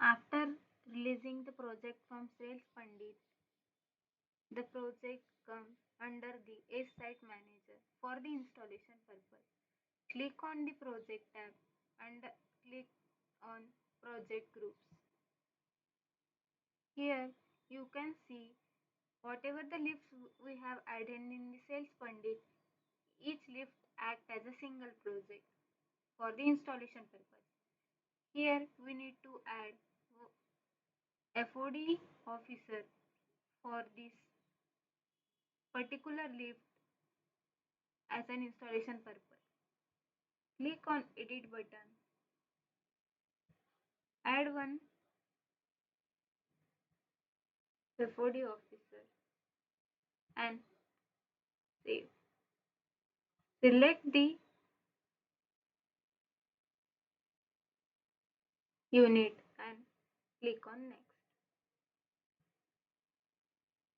After releasing the project from SalesPundit, the project comes under the Site Manager for the installation purpose. Click on the Project tab and click on Project Groups. Here you can see whatever the lifts we have added in the SalesPundit, each lift acts as a single project for the installation purpose. Here we need to add FOD officer for this particular lift as an installation purpose. Click on Edit button, add one FOD officer and save. Select the unit and click on Next.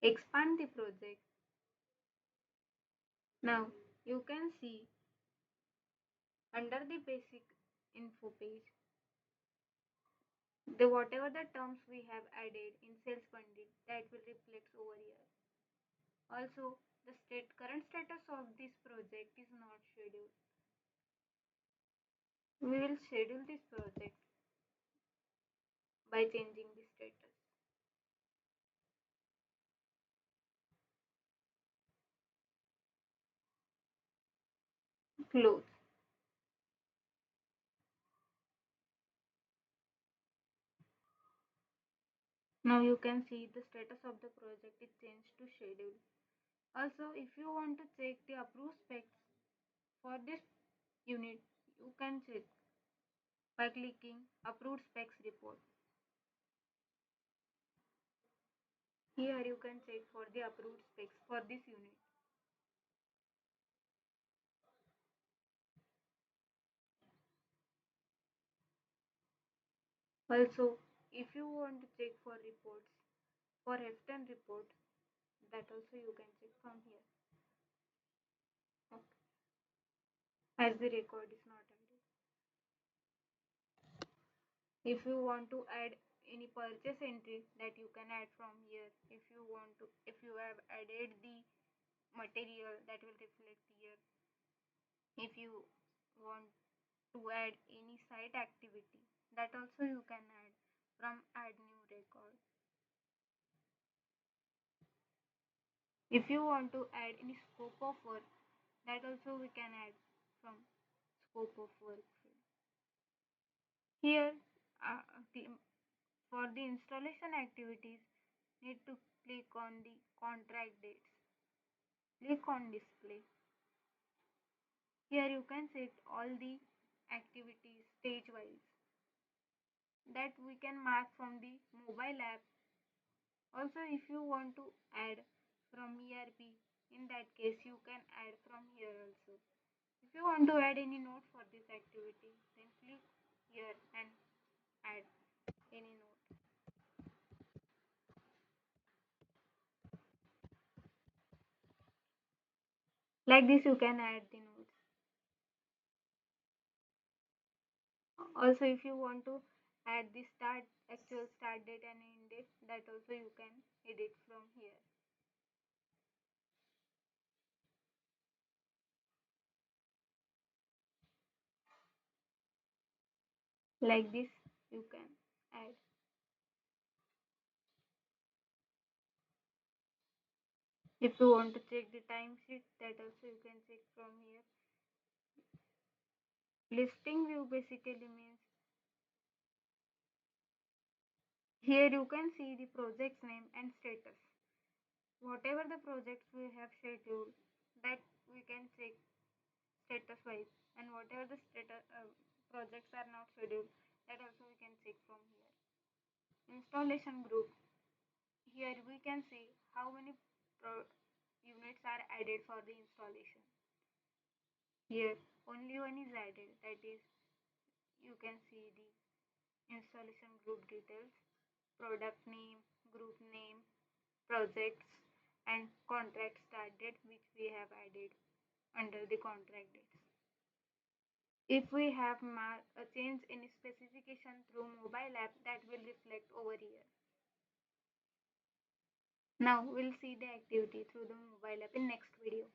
Expand the project. Now you can see under the basic info page the whatever the terms we have added in SalesPundit that will reflect over here. Also, the current status of this project is not scheduled. We will schedule this project by changing the status. Close. Now you can see the status of the project is changed to schedule. Also, if you want to check the approved specs for this unit, you can check by clicking Approved Specs Report. Here you can check for the approved specs for this unit. Also, if you want to check for reports, for F10 report, that also you can check from here. Okay. As the record is not added. If you want to add any purchase entry, that you can add from here. If you have added the material, that will reflect here. If you want to add any site activity, that also you can add from add new record. If you want to add any scope of work, that also we can add from scope of work field. Here, for the installation activities, need to click on the contract dates. Click on display. Here you can set all the activities stage wise that we can mark from the mobile app. Also, if you want to add from ERP, in that case you can add from here also. If you want to add any note for this activity, then click here and add any note. Like this you can add the notes. Also, if you want to add the actual start date and end date, that also you can edit from here. Like this you can add. If you want to check the time sheet, that also you can check from here. Listing view basically means here you can see the project's name and status. Whatever the projects we have scheduled, that we can check status wise, and whatever the projects are not scheduled, that also we can check from here. Installation group. Here we can see how many units are added for the installation. Here only one is added, that is you can see the installation group details, product name, group name, projects and contract start date which we have added under the contract dates. If we have a change in specification through mobile app, that will reflect over here. Now we'll see the activity through the mobile app in next video.